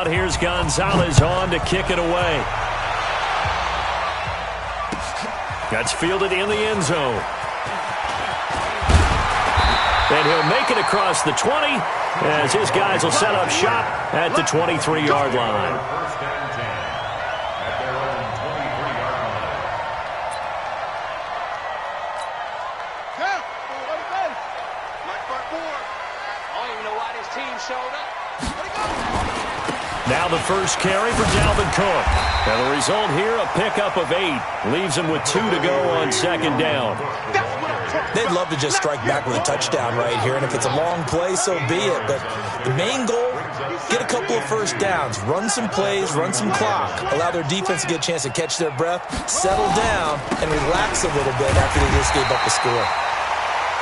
out. Here's Gonzalez on to kick it away. That's fielded in the end zone. And he'll make it across the 20 as his guys will set up shop at the 23-yard line. Now the first carry for Dalvin Cook. And the result here, a pickup of 8. Leaves him with 2 to go on second down. They'd love to just strike back with a touchdown right here, and if it's a long play, so be it. But the main goal, get a couple of first downs, run some plays, run some clock, allow their defense to get a chance to catch their breath, settle down, and relax a little bit after they just gave up the score.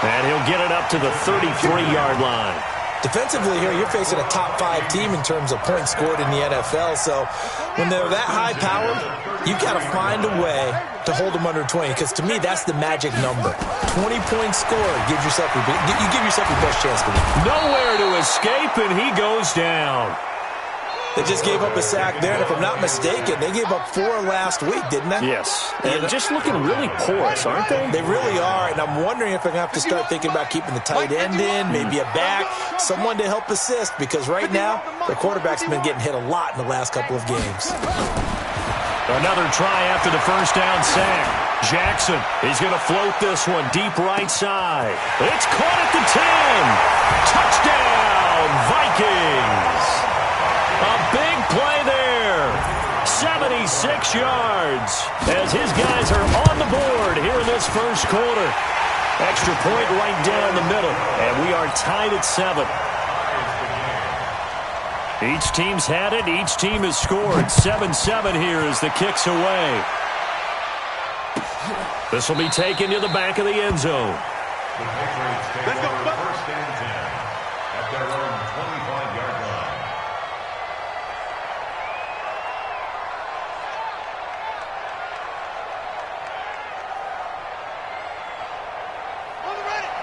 And he'll get it up to the 33-yard line. Defensively here, you're facing a top 5 team in terms of points scored in the NFL. So when they're that high-powered, you've got to find a way to hold them under 20. Because to me, that's the magic number. 20 points scored gives yourself you give yourself your best chance to win. Nowhere to escape, and he goes down. They just gave up a sack there, and if I'm not mistaken, they gave up 4 last week, didn't they? Yes, and just looking really porous, aren't they? They really are, and I'm wondering if they're going to have to start thinking about keeping the tight end in, maybe a back, someone to help assist, because right now, their quarterback's been getting hit a lot in the last couple of games. Another try after the first down sack. Jackson, he's going to float this one deep right side. It's caught at the 10. Touchdown, Vikings. A big play there. 76 yards as his guys are on the board here in this first quarter. Extra point right down the middle, and we are tied at 7. Each team's had it. Each team has scored. 7-7 here as the kick's away. This will be taken to the back of the end zone. Let's go. First and 10 at their own 25-yard line.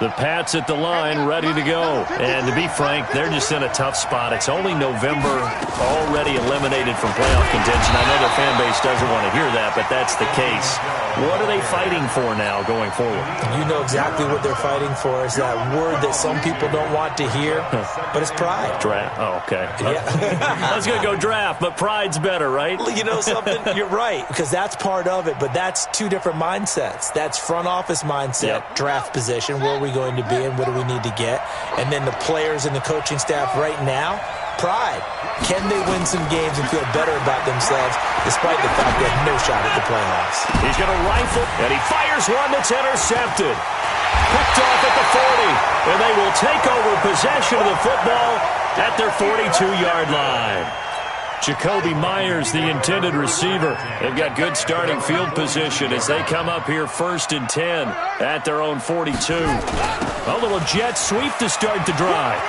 The Pats at the line, ready to go. And to be frank, they're just in a tough spot. It's only November, already eliminated from playoff contention. I know their fan base doesn't want to hear that, but that's the case. What are they fighting for now going forward? You know exactly what they're fighting for. Is that word that some people don't want to hear, but it's pride. Draft. Oh, okay. Yeah. I was going to go draft, but pride's better, right? You know something? You're right, because that's part of it, but that's 2 different mindsets. That's front office mindset, draft position, where are we going to be and what do we need to get? And then the players and the coaching staff right now, pride. Can they win some games and feel better about themselves despite the fact they have no shot at the playoffs? He's going to rifle, and he fires one that's intercepted. Picked off at the 40, and they will take over possession of the football at their 42-yard line. Jacoby Myers, the intended receiver. They've got good starting field position as they come up here 1st and 10 at their own 42. A little jet sweep to start the drive.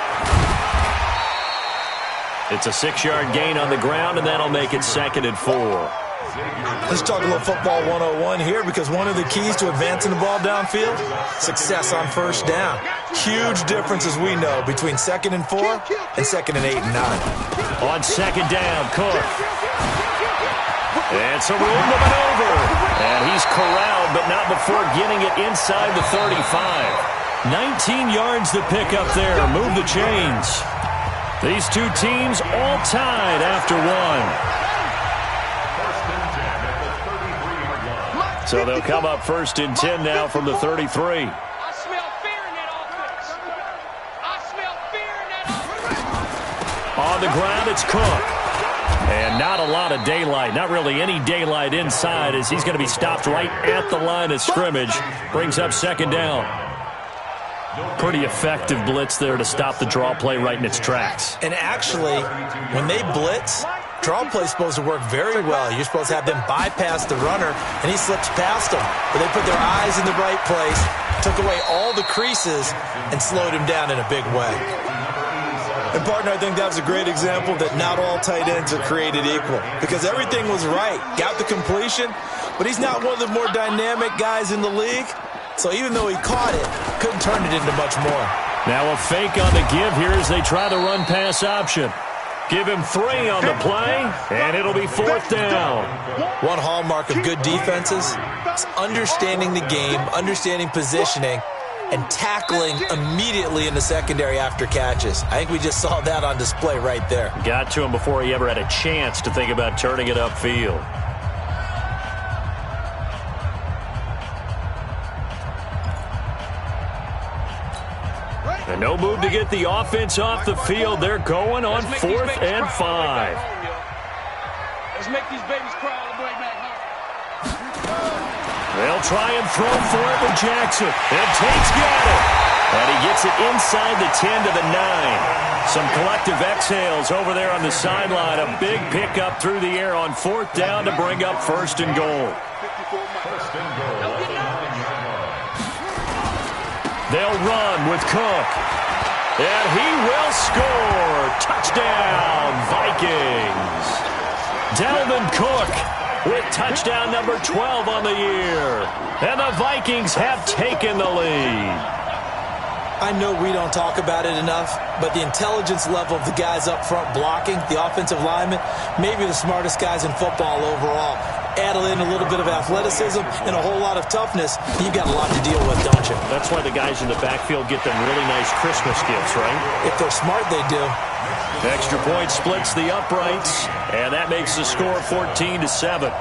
It's a 6-yard gain on the ground, and that'll make it 2nd and 4. Let's talk a little football 101 here, because one of the keys to advancing the ball downfield, success on first down. Huge difference, as we know, between 2nd and 4 and 2nd and 8 and 9. On 2nd down, Cook. It's a room to maneuver. And he's corralled, but not before getting it inside the 35. 19 yards to pick up there. Move the chains. These 2 teams all tied after 1. So they'll come up 1st and 10 now from the 33. I smell fear in that offense. I smell fear in that offense. On the ground, it's Cook. And not a lot of daylight, not really any daylight inside, as he's going to be stopped right at the line of scrimmage. Brings up 2nd down. Pretty effective blitz there to stop the draw play right in its tracks. And actually, when they blitz, draw play is supposed to work very well. You're supposed to have them bypass the runner, and he slips past them. But they put their eyes in the right place, took away all the creases, and slowed him down in a big way. And, partner, I think that was a great example that not all tight ends are created equal, because everything was right. Got the completion, but he's not one of the more dynamic guys in the league. So even though he caught it, couldn't turn it into much more. Now a fake on the give here as they try the run-pass option. Give him 3 on the play, and it'll be 4th down. One hallmark of good defenses is understanding the game, understanding positioning, and tackling immediately in the secondary after catches. I think we just saw that on display right there. Got to him before he ever had a chance to think about turning it upfield. And no move to get the offense off the field. They're going on 4th and 5. Let's make these babies crawl the way back home. They'll try and throw for it with Jackson. And Tate's got it. And he gets it inside the 10 to the 9. Some collective exhales over there on the sideline. A big pickup through the air on 4th down to bring up 1st and goal. They'll run with Cook. And he will score. Touchdown, Vikings. Dalvin Cook with touchdown number 12 on the year. And the Vikings have taken the lead. I know we don't talk about it enough, but the intelligence level of the guys up front blocking, the offensive linemen, maybe the smartest guys in football overall. Add in a little bit of athleticism and a whole lot of toughness, you've got a lot to deal with, don't you? That's why the guys in the backfield get them really nice Christmas gifts, right? If they're smart, they do. Extra point splits the uprights, and that makes the score 14-7.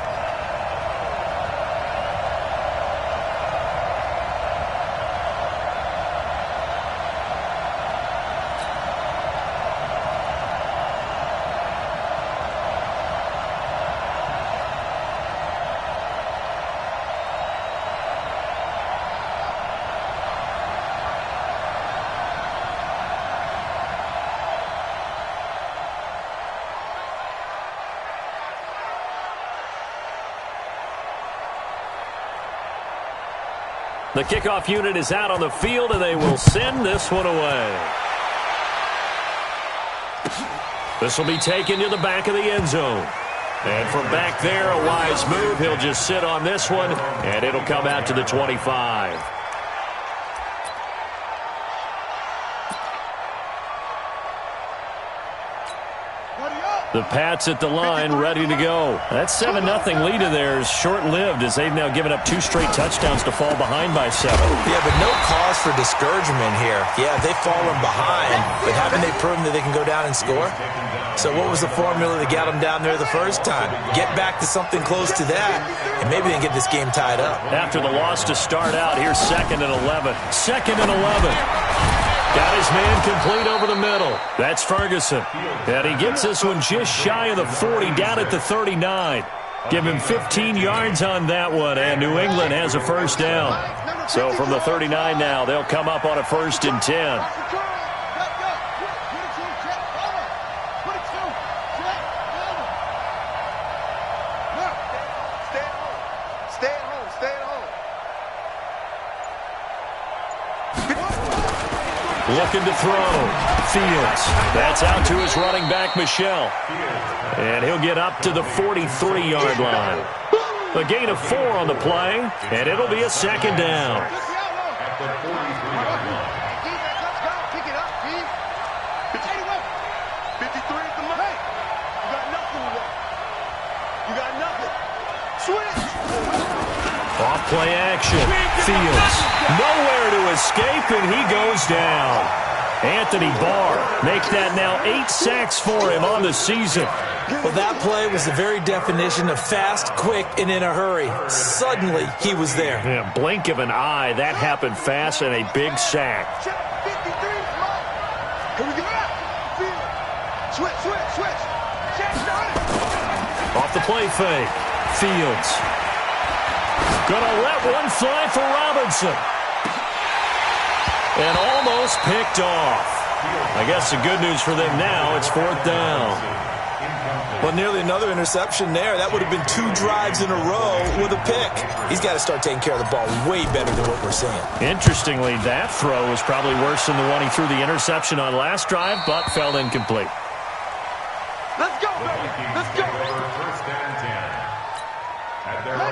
The kickoff unit is out on the field, and they will send this one away. This will be taken to the back of the end zone. And from back there, a wise move. He'll just sit on this one, and it'll come out to the 25. The Pats at the line, ready to go. That 7-0 lead of theirs short-lived as they've now given up 2 straight touchdowns to fall behind by 7. Yeah, but no cause for discouragement here. Yeah, they've fallen behind, but haven't they proven that they can go down and score? So what was the formula that got them down there the first time? Get back to something close to that, and maybe they can get this game tied up. After the loss to start out, here's 2nd and 11. 2nd and 11. Got his man complete over the middle. That's Ferguson. And he gets this one just shy of the 40, down at the 39. Give him 15 yards on that one, and New England has a 1st down. So from the 39 now, they'll come up on a 1st and 10. Looking to throw. Fields. That's out to his running back, Michel. And he'll get up to the 43-yard line. A gain of 4 on the play, and it'll be a 2nd down. Off play action. Fields. Nowhere to escape, and he goes down. Anthony Barr makes that now 8 sacks for him on the season. Well, that play was the very definition of fast, quick, and in a hurry. Suddenly, he was there. Yeah, blink of an eye, that happened fast, and a big sack. Off the play fake. Fields. Gonna let one fly for Robinson. And almost picked off. I guess the good news for them now, it's 4th down. Well, nearly another interception there. That would have been 2 drives in a row with a pick. He's got to start taking care of the ball way better than what we're seeing. Interestingly, that throw was probably worse than the one he threw the interception on last drive, but fell incomplete. Let's go, baby. Let's go.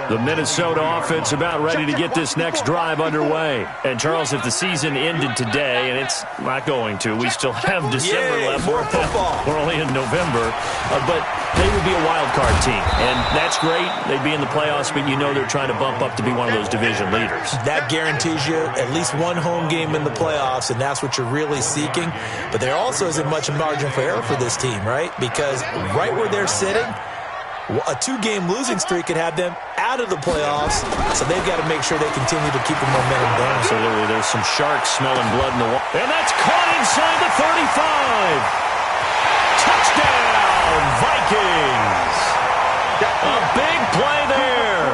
The Minnesota offense about ready to get this next drive underway. And, Charles, if the season ended today, and it's not going to, we still have December left. More football. We're only in November. But they would be a wild card team. And that's great. They'd be in the playoffs, but you know they're trying to bump up to be one of those division leaders. That guarantees you at least one home game in the playoffs, and that's what you're really seeking. But there also isn't much margin for error for this team, right? Because right where they're sitting, a 2-game losing streak could have them out of the playoffs, so they've got to make sure they continue to keep the momentum going. Absolutely. There's some sharks smelling blood in the water. And that's caught inside the 35. Touchdown, Vikings. A big play there.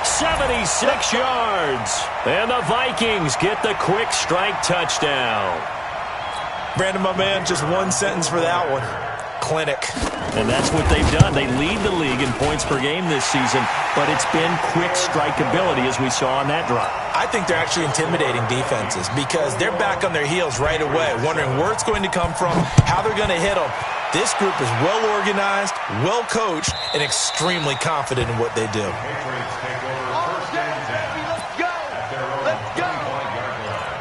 76 yards. And the Vikings get the quick strike touchdown. Brandon, my man, just one sentence for that one. Clinic. And that's what they've done. They lead the league in points per game this season, but it's been quick strikeability as we saw on that drive. I think they're actually intimidating defenses because they're back on their heels right away, wondering where it's going to come from, how they're going to hit them. This group is well organized, well coached, and extremely confident in what they do. Patriots take over first and 10. Let's go. At their own 25-yard line.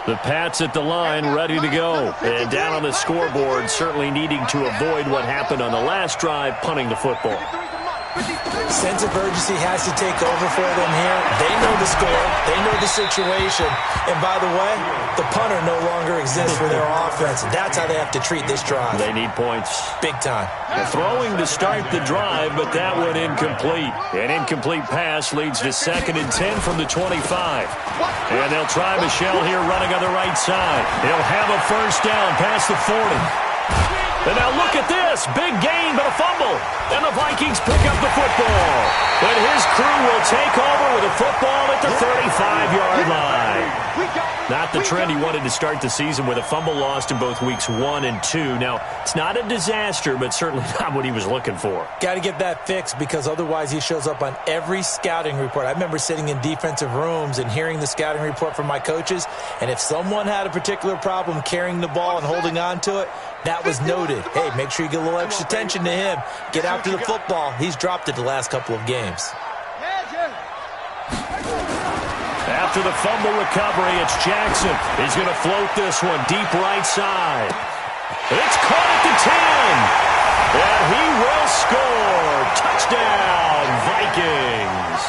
The Pats at the line, ready to go. And down on the scoreboard, certainly needing to avoid what happened on the last drive, punting the football. Sense of urgency has to take over for them here. They know the score. They know the situation. And by the way, the punter no longer exists for their offense. That's how they have to treat this drive. They need points. Big time. Throwing to start the drive, but that one incomplete. An incomplete pass leads to 2nd and 10 from the 25. And they'll try Michelle here running on the right side. He'll have a first down past the 40. And now look at this. Big gain, but a fumble. And the Vikings pick up the football. But his crew will take over with a football at the 35-yard line. Not the trend he wanted to start the season with a fumble lost in both weeks 1 and 2. Now, it's not a disaster, but certainly not what he was looking for. Got to get that fixed because otherwise he shows up on every scouting report. I remember sitting in defensive rooms and hearing the scouting report from my coaches, and if someone had a particular problem carrying the ball and holding on to it, that was noted. Hey, make sure you get a little extra attention to him. Get after the football. He's dropped it the last couple of games. After the fumble recovery, it's Jackson. He's going to float this one deep right side. It's caught at the 10. And he will score. Touchdown, Vikings.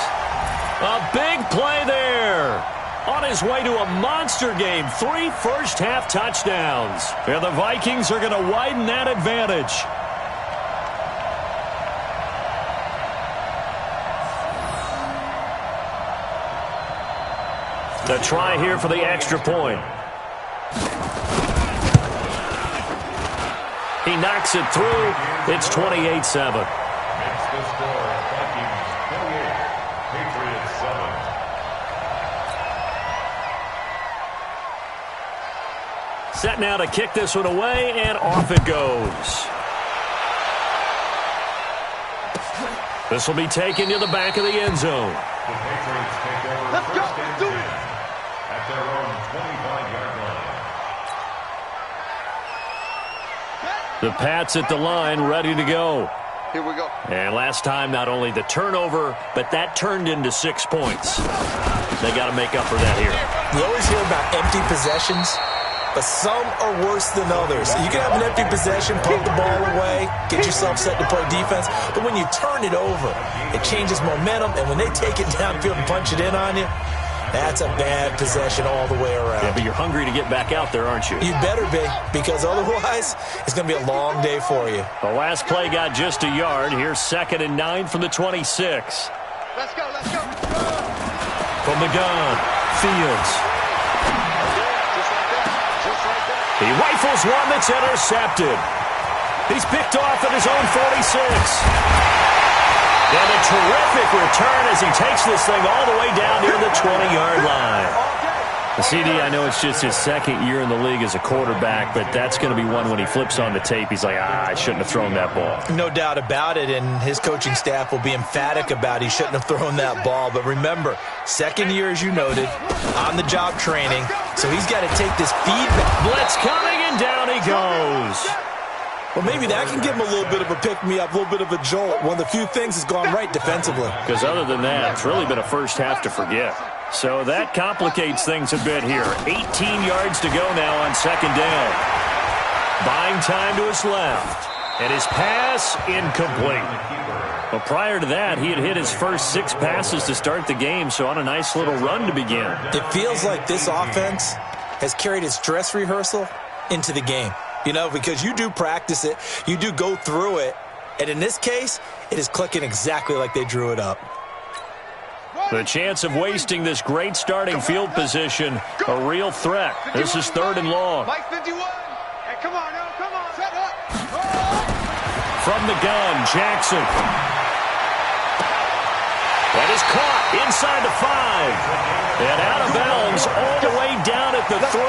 A big play there. On his way to a monster game, 3 first-half touchdowns. And the Vikings are going to widen that advantage. The try here for the extra point. He knocks it through. It's 28-7. Makes the score. Vikings 28, Patriots 7. Set now to kick this one away, and off it goes. This will be taken to the back of the end zone. The Patriots take over first and 10 at their own 25-yard line. The Pats at the line, ready to go. Here we go. And last time, not only the turnover, but that turned into 6 points. They got to make up for that here. You always hear about empty possessions, but some are worse than others. You can have an empty possession, pump the ball away, get yourself set to play defense, but when you turn it over, it changes momentum, and when they take it downfield and punch it in on you, that's a bad possession all the way around. Yeah, but you're hungry to get back out there, aren't you? You better be, because otherwise, it's going to be a long day for you. The last play got just a yard. Here's 2nd and 9 from the 26. Let's go, let's go. From the gun, Fields. Just like that. He rifles one that's intercepted. He's picked off at his own 46. And a terrific return as he takes this thing all the way down near the 20-yard line. The CD, I know it's just his 2nd year in the league as a quarterback, but that's going to be one when he flips on the tape. He's like, I shouldn't have thrown that ball. No doubt about it, and his coaching staff will be emphatic about he shouldn't have thrown that ball. But remember, 2nd year, as you noted, on-the-job training, so he's got to take this feedback. Blitz coming, and down he goes. Well, maybe that can give him a little bit of a pick-me-up, a little bit of a jolt. One of the few things has gone right defensively. Because other than that, it's really been a first half to forget. So that complicates things a bit here. 18 yards to go now on second down. Buying time to his left. And his pass incomplete. Well, prior to that, he had hit his first 6 passes to start the game, so on a nice little run to begin. It feels like this offense has carried its dress rehearsal into the game. You know, because you do practice it, you do go through it, and in this case, it is clicking exactly like they drew it up. The chance of wasting this great starting field position, a real threat. This is 3rd and long. Mike 51. Hey, come on, now, come on. Set up. From the gun, Jackson. That is caught inside the 5. And out of bounds all the way down at the 3.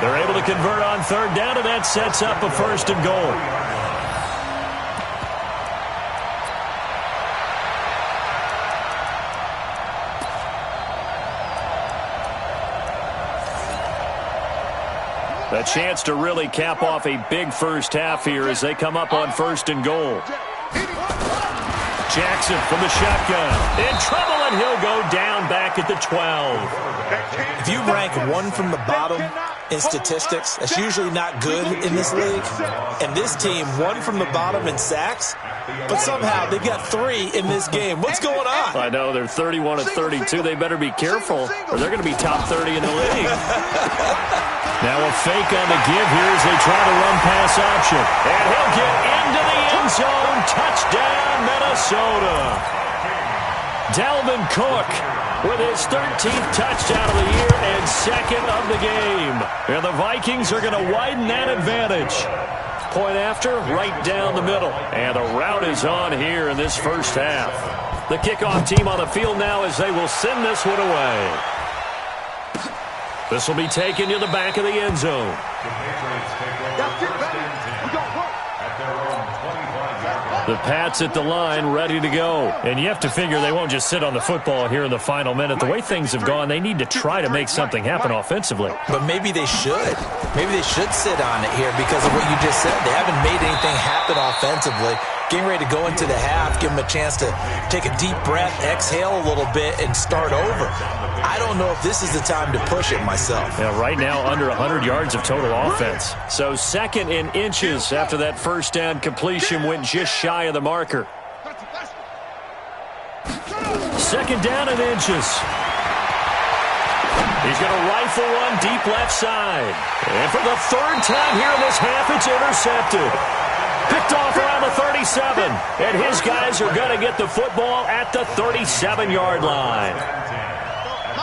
They're able to convert on 3rd down, and that sets up a 1st and goal. A chance to really cap off a big first half here as they come up on 1st and goal. Jackson from the shotgun. In trouble, and he'll go down back at the 12. If you rank 1 from the bottom in statistics, that's usually not good in this league. And this team, 1 from the bottom in sacks, but somehow they've got 3 in this game. What's going on? I know, they're 31 of 32. They better be careful, or they're going to be top 30 in the league. Now a fake on the give here as they try to run pass option. And he'll get into the end zone. Touchdown, Minnesota. Dalvin Cook with his 13th touchdown of the year and 2nd of the game. And the Vikings are going to widen that advantage. Point after, right down the middle. And the route is on here in this first half. The kickoff team on the field now as they will send this one away. This will be taken to the back of the end zone. The Pats at the line, ready to go. And you have to figure they won't just sit on the football here in the final minute. The way things have gone, they need to try to make something happen offensively. But maybe they should. Maybe they should sit on it here because of what you just said. They haven't made anything happen offensively. Getting ready to go into the half, give them a chance to take a deep breath, exhale a little bit, and start over. I don't know if this is the time to push it myself. Yeah, right now, under 100 yards of total offense. So 2nd in inches after that first down completion went just shy of the marker. 2nd down in inches. He's going to rifle one deep left side. And for the 3rd time here in this half, it's intercepted. Picked off around the 37. And his guys are going to get the football at the 37-yard line.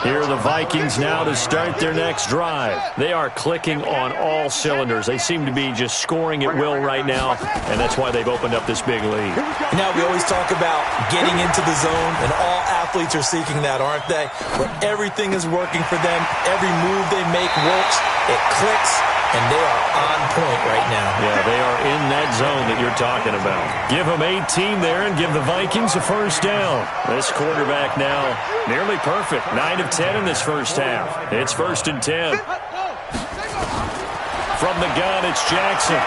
Here are the Vikings now to start their next drive. They are clicking on all cylinders. They seem to be just scoring at will right now, and that's why they've opened up this big lead. Now, we always talk about getting into the zone, and all athletes are seeking that, aren't they? Where everything is working for them. Every move they make works. It clicks, and they are on point right now. Yeah, they are in that zone that you're talking about. Give them 18 there and give the Vikings a first down. This quarterback now nearly perfect. 9 of 10 in this first half. It's 1st and 10. From the gun, it's Jackson.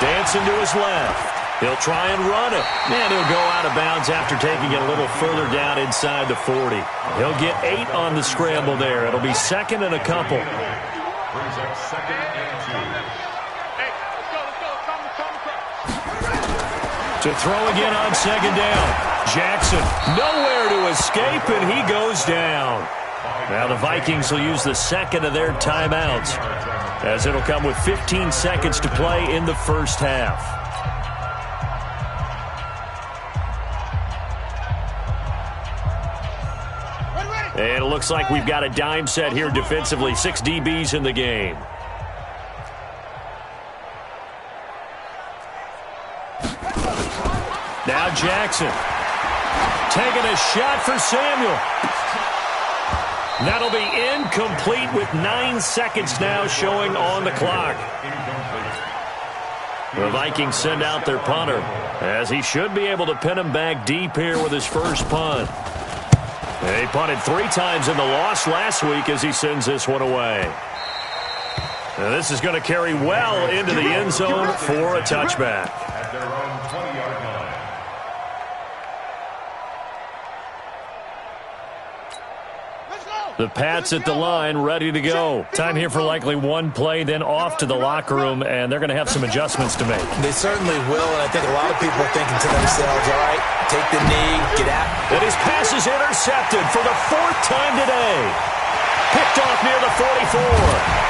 Dancing to his left. He'll try and run it. And he'll go out of bounds after taking it a little further down inside the 40. He'll get 8 on the scramble there. It'll be 2nd and a couple. Brings up 2nd and 2. Hey, let's go. To throw again on 2nd down. Jackson nowhere to escape, and he goes down. Now the Vikings will use the 2nd of their timeouts, as it'll come with 15 seconds to play in the first half. And it looks like we've got a dime set here defensively. 6 DBs in the game. Now Jackson taking a shot for Samuel. That'll be incomplete with 9 seconds now showing on the clock. The Vikings send out their punter, as he should be able to pin him back deep here with his first punt. He punted 3 times in the loss last week as he sends this one away. And this is going to carry well into the end zone for a touchback. At their own 20-yard line. The Pats at the line, ready to go. Time here for likely one play, then off to the locker room, and they're going to have some adjustments to make. They certainly will, and I think a lot of people are thinking to themselves, all right, take the knee, get out. And his pass is intercepted for the 4th time today. Picked off near the 44.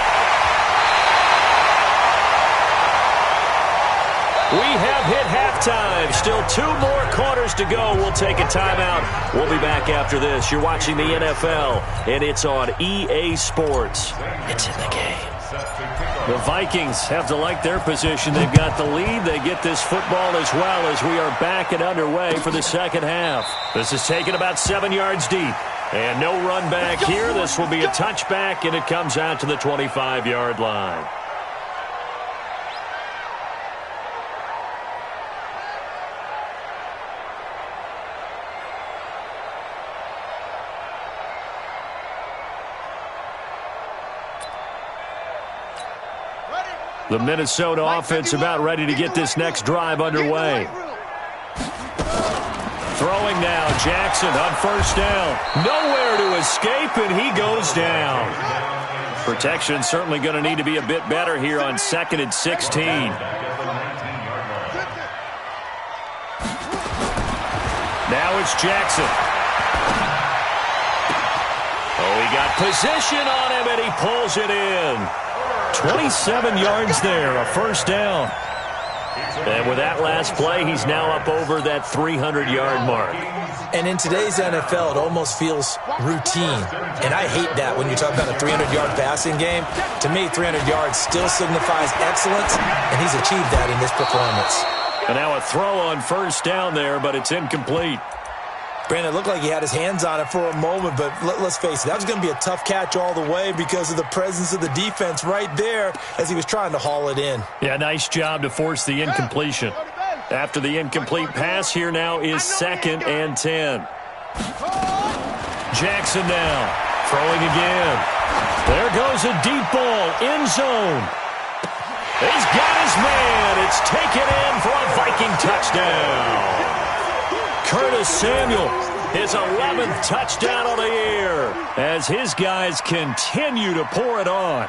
We have hit halftime. Still 2 more quarters to go. We'll take a timeout. We'll be back after this. You're watching the NFL, and it's on EA Sports. It's in the game. The Vikings have to like their position. They've got the lead. They get this football as well as we are back and underway for the second half. This is taken about 7 yards deep. And no run back here. This will be a touchback, and it comes out to the 25-yard line. The Minnesota offense about ready to get this next drive underway. Throwing now, Jackson on first down. Nowhere to escape, and he goes down. Protection certainly going to need to be a bit better here on 2nd and 16. Now it's Jackson. Oh, he got position on him, and he pulls it in. 27 yards there, a first down. And with that last play, he's now up over that 300-yard mark. And in today's NFL, it almost feels routine. And I hate that when you talk about a 300-yard passing game. To me, 300 yards still signifies excellence, and he's achieved that in this performance. And now a throw on first down there, but it's incomplete. Brandon, it looked like he had his hands on it for a moment, but let's face it, that was going to be a tough catch all the way because of the presence of the defense right there as he was trying to haul it in. Yeah, nice job to force the incompletion. After the incomplete pass, here now is 2nd and 10. Jackson now, throwing again. There goes a deep ball, end zone. He's got his man. It's taken in for a Viking touchdown. Curtis Samuel, his 11th touchdown of the year as his guys continue to pour it on.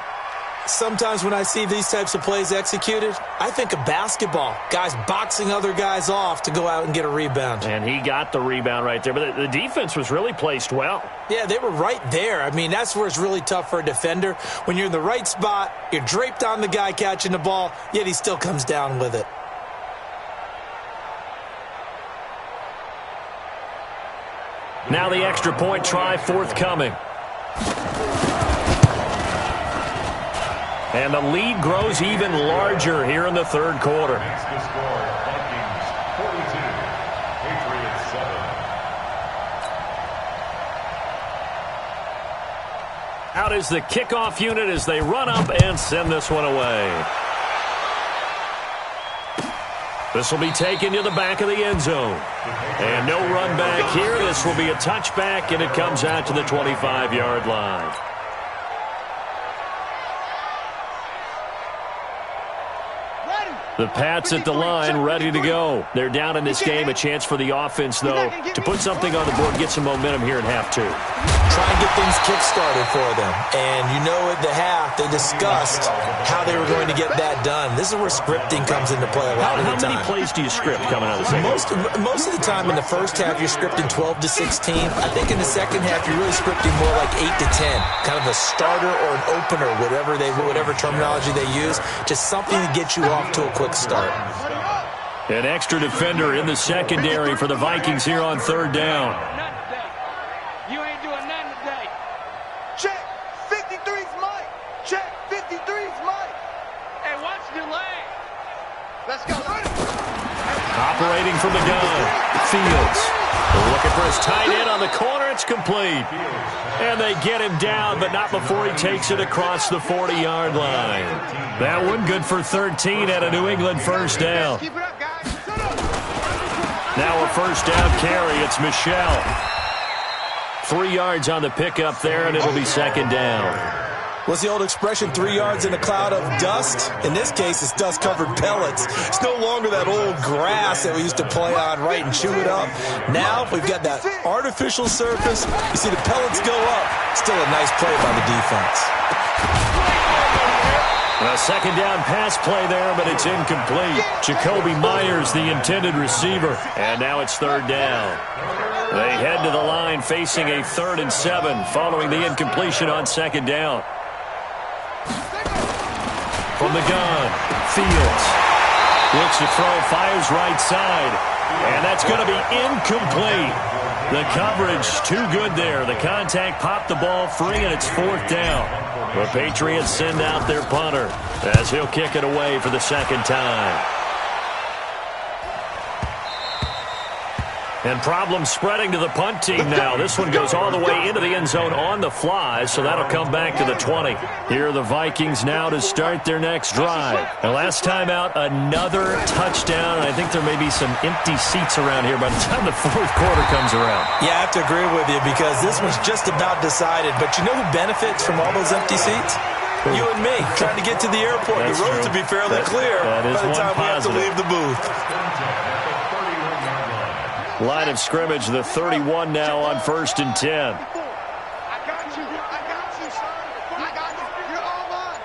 Sometimes when I see these types of plays executed, I think of basketball. Guys boxing other guys off to go out and get a rebound. And he got the rebound right there, but the defense was really placed well. Yeah, they were right there. I mean, that's where it's really tough for a defender. When you're in the right spot, you're draped on the guy catching the ball, yet he still comes down with it. Now the extra point try forthcoming. And the lead grows even larger here in the 3rd quarter. Makes the score Vikings 42, Patriots 7. Out is the kickoff unit as they run up and send this one away. This will be taken to the back of the end zone. And no run back here. This will be a touchback, and it comes out to the 25-yard line. The Pats at the line, ready to go. They're down in this game. A chance for the offense, though, to put something on the board, get some momentum here in half 2. Try and get things kick-started for them. And you know at the half, they discussed how they were going to get that done. This is where scripting comes into play a lot of the time. How many plays do you script coming out of the second? Most of the time in the first half, you're scripting 12 to 16. I think in the second half, you're really scripting more like 8 to 10. Kind of a starter or an opener, whatever terminology they use. Just something to get you off to a quick start. An extra defender in the secondary for the Vikings here on 3rd down. You ain't doing nothing today. Check. 53's Mike. Check. 53's Mike. Hey, watch the leg. Let's go. Operating from the gun. Fields. Looking for his tight end on the corner. It's complete. And they get him down, but not before he takes it across the 40-yard line. That one good for 13 at a New England first down. Keep it up, guys. Now a first down carry. It's Michelle. 3 yards on the pickup there, and it'll be 2nd down. What's the old expression, 3 yards in a cloud of dust? In this case, it's dust-covered pellets. It's no longer that old grass that we used to play on, right, and chew it up. Now we've got that artificial surface. You see the pellets go up. Still a nice play by the defense. A second down pass play there, but it's incomplete. Jacoby Myers, the intended receiver. And now it's third down. They head to the line facing a 3rd and 7 following the incompletion on second down. From the gun, Fields looks to throw, fires right side, and that's going to be incomplete. The coverage too good there. The contact popped the ball free, and it's 4th down. The Patriots send out their punter as he'll kick it away for the second time. And problems spreading to the punt team now. This one goes all the way into the end zone on the fly, so that'll come back to the 20. Here are the Vikings now to start their next drive. And last time out, another touchdown. I think there may be some empty seats around here by the time the 4th quarter comes around. Yeah, I have to agree with you because this one's just about decided. But you know who benefits from all those empty seats? You and me, trying to get to the airport. That's the roads true. to be fairly clear that is by the time we have to leave the booth. Line of scrimmage, the 31 now on 1st and 10. I got you, son. I got you. You're all mine.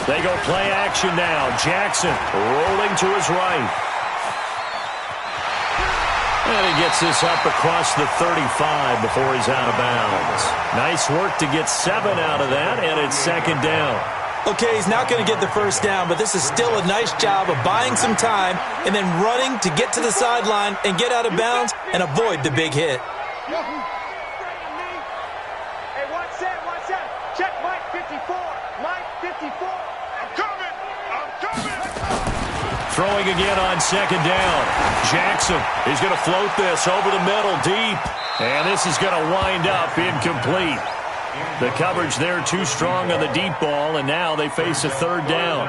They go play action now. Jackson rolling to his right. And he gets this up across the 35 before he's out of bounds. Nice work to get 7 out of that, and it's second down. Okay, he's not going to get the first down, but this is still a nice job of buying some time and then running to get to the sideline and get out of bounds and avoid the big hit. Hey, watch that. Check Mike 54. Mike 54. I'm coming. Throwing again on second down. Jackson is going to float this over the middle deep. And this is going to wind up incomplete. The coverage there too strong on the deep ball, and now they face a 3rd down.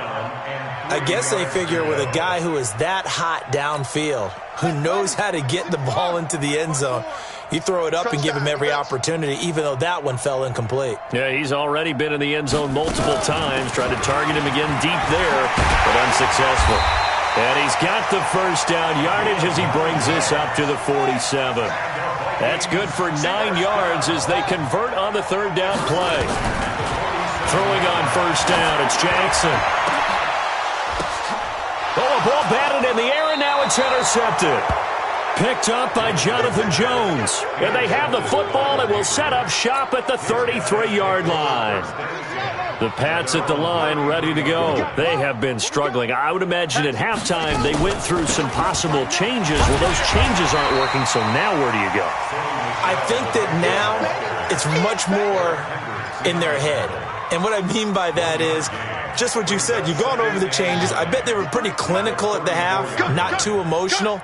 I guess they figure with a guy who is that hot downfield, who knows how to get the ball into the end zone, you throw it up and give him every opportunity, even though that one fell incomplete. Yeah, he's already been in the end zone multiple times, tried to target him again deep there, but unsuccessful. And he's got the first down yardage as he brings this up to the 47. That's good for 9 yards as they convert on the 3rd down play. Throwing on first down, it's Jackson. Oh, a ball batted in the air, and now it's intercepted. Picked up by Jonathan Jones. And they have the football and will set up shop at the 33-yard line. The Pats at the line ready to go. They have been struggling. I would imagine at halftime they went through some possible changes. Well, those changes aren't working, so now where do you go? I think that now it's much more in their head. And what I mean by that is just what you said. You've gone over the changes. I bet they were pretty clinical at the half, not too emotional.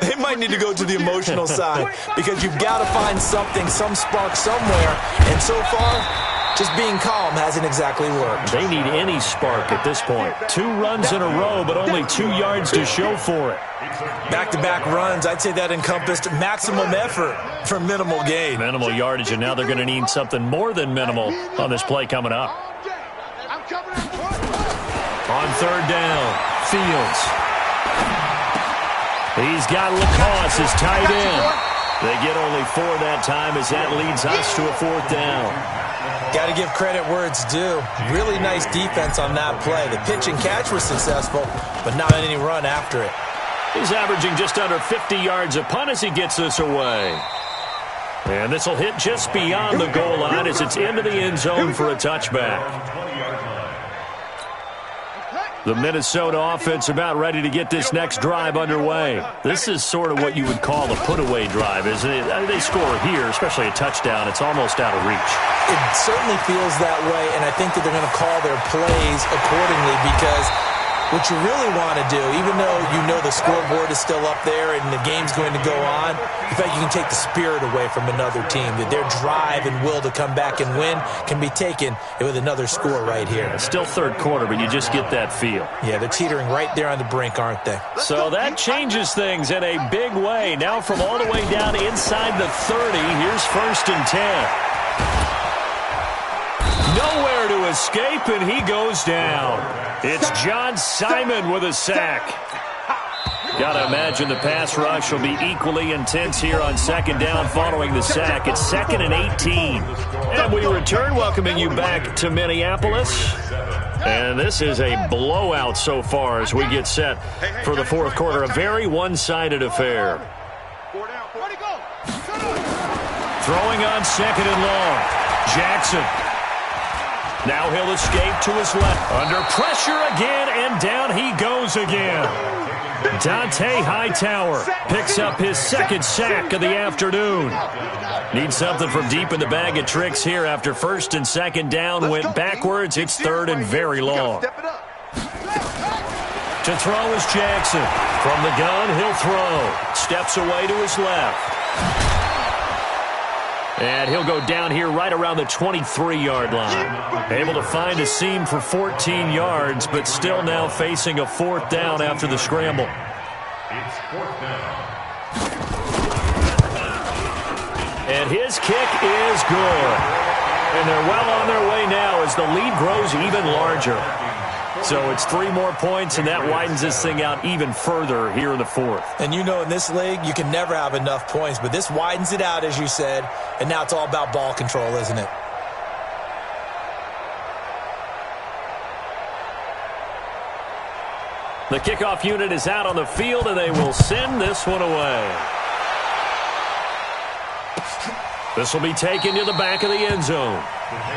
They might need to go to the emotional side because you've got to find something, some spark somewhere. And so far, just being calm hasn't exactly worked. They need any spark at this point. 2 runs in a row, but only 2 yards to show for it. Back-to-back runs, I'd say that encompassed maximum effort for minimal gain. Minimal yardage, and now they're going to need something more than minimal on this play coming up. On 3rd down, Fields. He's got Lacoste as tight end. They get only 4 that time as that leads us to a 4th down. Got to give credit where it's due. Really nice defense on that play. The pitch and catch was successful, but not any run after it. He's averaging just under 50 yards a punt as he gets this away. And this will hit just beyond the goal line as it's into the end zone for a touchback. The Minnesota offense about ready to get this next drive underway. This is sort of what you would call a put-away drive, isn't it? They score here, especially a touchdown. It's almost out of reach. It certainly feels that way, and I think that they're going to call their plays accordingly because what you really want to do, even though you know the scoreboard is still up there and the game's going to go on, in fact, you can take the spirit away from another team, that their drive and will to come back and win can be taken with another score right here. It's still 3rd quarter, but you just get that feel. Yeah, they're teetering right there on the brink, aren't they? So that changes things in a big way. Now from all the way down inside the 30, here's 1st and 10. No escape, and he goes down. It's John Simon with a sack. Got to imagine the pass rush will be equally intense here on second down following the sack. It's 2nd and 18. And we return, welcoming you back to Minneapolis. And this is a blowout so far as we get set for the fourth quarter. A very one-sided affair. Throwing on 2nd and long. Jackson. Now he'll escape to his left. Under pressure again, and down he goes again. Dante Hightower picks up his 2nd sack of the afternoon. Needs something from deep in the bag of tricks here after 1st and 2nd down went backwards. It's 3rd and very long. To throw is Jackson. From the gun, he'll throw. Steps away to his left. And he'll go down here right around the 23-yard line. Able to find a seam for 14 yards, but still now facing a 4th down after the scramble. It's 4th down. And his kick is good. And they're well on their way now as the lead grows even larger. So it's 3 more points, and that widens this thing out even further here in the 4th. And you know in this league, you can never have enough points, but this widens it out, as you said, and now it's all about ball control, isn't it? The kickoff unit is out on the field, and they will send this one away. This will be taken to the back of the end zone.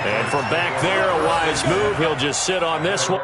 And from back there, a wise move. He'll just sit on this one.